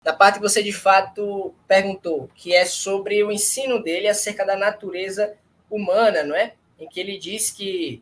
Na parte que você, de fato, perguntou, que é sobre o ensino dele acerca da natureza humana, não é? Em que ele diz que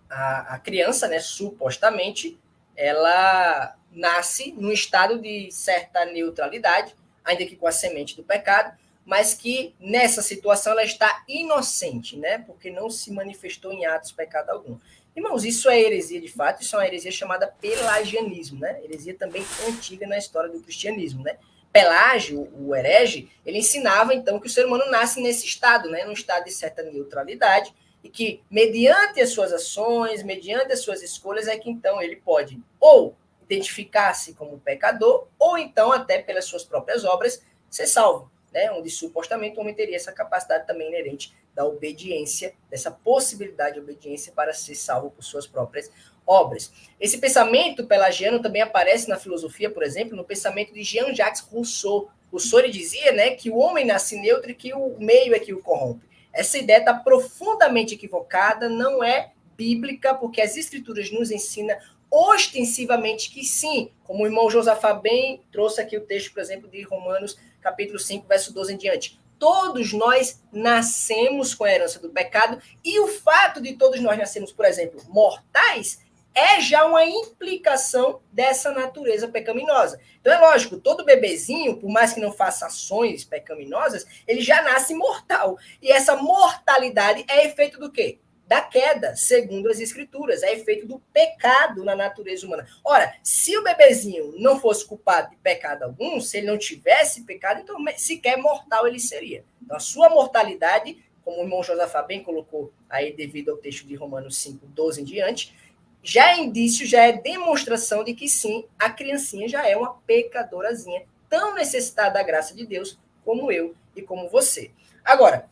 a criança, né, supostamente, ela nasce num estado de certa neutralidade, ainda que com a semente do pecado, mas que nessa situação ela está inocente, né, porque não se manifestou em atos de pecado algum. Irmãos, isso é heresia de fato, isso é uma heresia chamada pelagianismo, né? Heresia também antiga na história do cristianismo, né? Pelágio, o herege, ele ensinava então que o ser humano nasce nesse estado, né, num estado de certa neutralidade, e que, mediante as suas ações, mediante as suas escolhas, é que então ele pode ou identificar-se como pecador, ou então, até pelas suas próprias obras, ser salvo, né? Onde supostamente o homem teria essa capacidade também inerente da obediência, dessa possibilidade de obediência para ser salvo por suas próprias obras. Esse pensamento pelagiano também aparece na filosofia, por exemplo, no pensamento de Jean-Jacques Rousseau. Rousseau ele dizia, né, que o homem nasce neutro e que o meio é que o corrompe. Essa ideia está profundamente equivocada, não é bíblica, porque as escrituras nos ensinam ostensivamente que sim, como o irmão Josafá bem trouxe aqui o texto, por exemplo, de Romanos, capítulo 5, verso 12 em diante. Todos nós nascemos com a herança do pecado, e o fato de todos nós nascermos, por exemplo, mortais, é já uma implicação dessa natureza pecaminosa. Então é lógico, todo bebezinho, por mais que não faça ações pecaminosas, ele já nasce mortal. E essa mortalidade é efeito do quê? Da queda, segundo as escrituras, é efeito do pecado na natureza humana. Ora, se o bebezinho não fosse culpado de pecado algum, se ele não tivesse pecado, então sequer mortal ele seria. Então a sua mortalidade, como o irmão Josafá bem colocou aí devido ao texto de Romanos 5, 12 em diante, já é indício, já é demonstração de que sim, a criancinha já é uma pecadorazinha, tão necessitada da graça de Deus como eu e como você. Agora,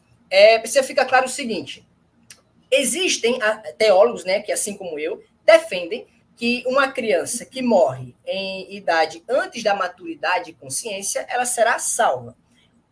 precisa ficar claro o seguinte: existem teólogos, né, que assim como eu, defendem que uma criança que morre em idade antes da maturidade e consciência, ela será salva.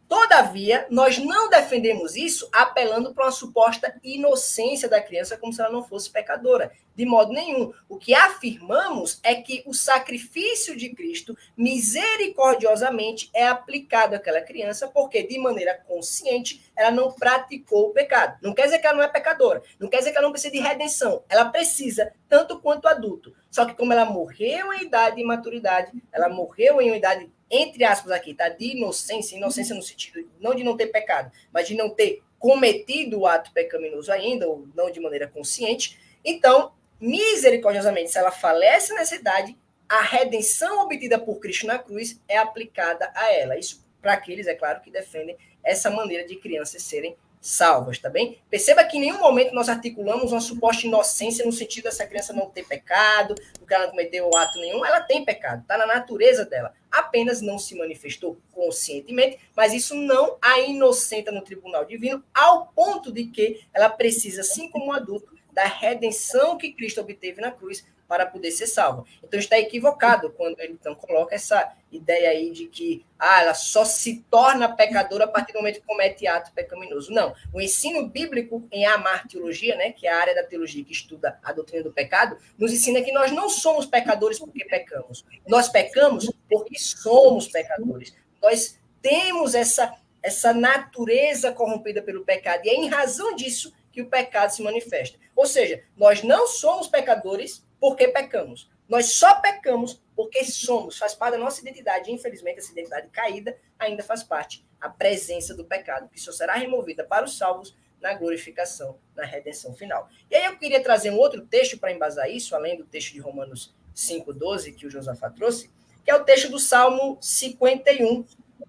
Todavia, nós não defendemos isso apelando para uma suposta inocência da criança, como se ela não fosse pecadora. De modo nenhum. O que afirmamos é que o sacrifício de Cristo, misericordiosamente, é aplicado àquela criança, porque, de maneira consciente, ela não praticou o pecado. Não quer dizer que ela não é pecadora. Não quer dizer que ela não precisa de redenção. Ela precisa, tanto quanto adulto. Só que, como ela morreu em idade de maturidade, ela morreu em uma idade, entre aspas aqui, tá? De inocência, inocência no sentido não de não ter pecado, mas de não ter cometido o ato pecaminoso ainda, ou não de maneira consciente. Então, misericordiosamente, se ela falece nessa idade, a redenção obtida por Cristo na cruz é aplicada a ela. Isso para aqueles, é claro, que defendem essa maneira de crianças serem salvas, tá bem? Perceba que em nenhum momento nós articulamos uma suposta inocência no sentido dessa criança não ter pecado, porque ela não cometeu ato nenhum. Ela tem pecado, está na natureza dela. Apenas não se manifestou conscientemente, mas isso não a inocenta no tribunal divino, ao ponto de que ela precisa, assim como um adulto, da redenção que Cristo obteve na cruz para poder ser salva. Então está equivocado quando ele então coloca essa ideia aí de que ela só se torna pecadora a partir do momento que comete ato pecaminoso. Não. O ensino bíblico em amartiologia, né, que é a área da teologia que estuda a doutrina do pecado, nos ensina que nós não somos pecadores porque pecamos. Nós pecamos porque somos pecadores. Nós temos essa natureza corrompida pelo pecado, e é em razão disso que o pecado se manifesta. Ou seja, nós não somos pecadores porque pecamos. Nós só pecamos porque somos, faz parte da nossa identidade. Infelizmente, essa identidade caída ainda faz parte, a presença do pecado, que só será removida para os salvos na glorificação, na redenção final. E aí eu queria trazer um outro texto para embasar isso, além do texto de Romanos 5,12, que o Josafá trouxe, que é o texto do Salmo 51,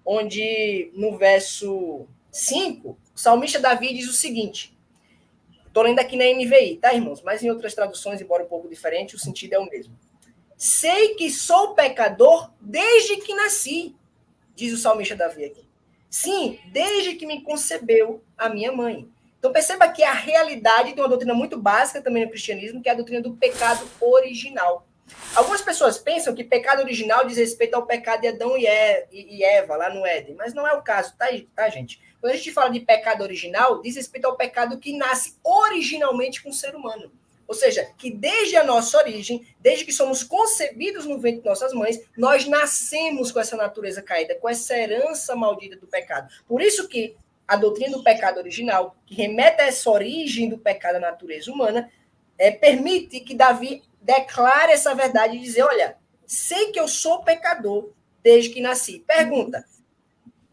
onde no verso 5, o salmista Davi diz o seguinte. Estou lendo aqui na NVI, tá, irmãos? Mas em outras traduções, embora um pouco diferente, o sentido é o mesmo. Sei que sou pecador desde que nasci, diz o salmista Davi aqui. Sim, desde que me concebeu a minha mãe. Então perceba que a realidade tem uma doutrina muito básica também no cristianismo, que é a doutrina do pecado original. Algumas pessoas pensam que pecado original diz respeito ao pecado de Adão e Eva, lá no Éden, mas não é o caso, tá, gente? Quando a gente fala de pecado original, diz respeito ao pecado que nasce originalmente com o ser humano. Ou seja, que desde a nossa origem, desde que somos concebidos no ventre de nossas mães, nós nascemos com essa natureza caída, com essa herança maldita do pecado. Por isso que a doutrina do pecado original, que remete a essa origem do pecado da natureza humana, permite que Davi declare essa verdade e dizer, olha, sei que eu sou pecador desde que nasci. Pergunta,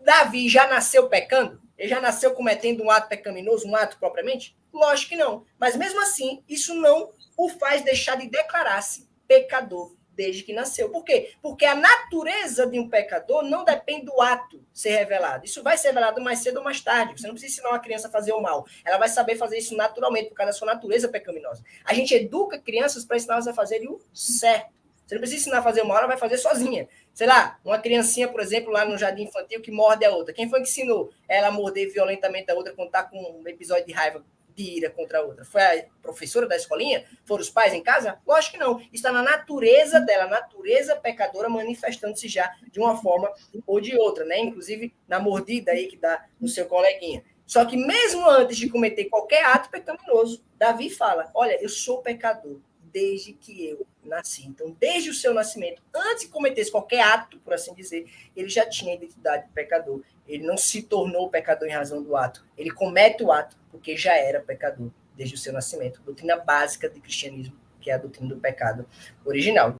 Davi já nasceu pecando? Ele já nasceu cometendo um ato pecaminoso, um ato propriamente? Lógico que não. Mas mesmo assim, isso não o faz deixar de declarar-se pecador desde que nasceu. Por quê? Porque a natureza de um pecador não depende do ato ser revelado. Isso vai ser revelado mais cedo ou mais tarde. Você não precisa ensinar uma criança a fazer o mal. Ela vai saber fazer isso naturalmente, por causa da sua natureza pecaminosa. A gente educa crianças para ensiná-las a fazerem o certo. Você não precisa ensinar a fazer o mal, ela vai fazer sozinha. Sei lá, uma criancinha, por exemplo, lá no jardim infantil que morde a outra. Quem foi que ensinou ela a morder violentamente a outra quando está com um episódio de raiva, de ira contra a outra? Foi a professora da escolinha? Foram os pais em casa? Lógico que não. Isso está na natureza dela, natureza pecadora manifestando-se já de uma forma ou de outra, né? Inclusive na mordida aí que dá no seu coleguinha. Só que mesmo antes de cometer qualquer ato pecaminoso, Davi fala, olha, eu sou pecador desde que eu nasci. Então, desde o seu nascimento, antes de cometesse qualquer ato, por assim dizer, ele já tinha a identidade de pecador. Ele não se tornou pecador em razão do ato. Ele comete o ato porque já era pecador desde o seu nascimento. Doutrina básica do cristianismo, que é a doutrina do pecado original.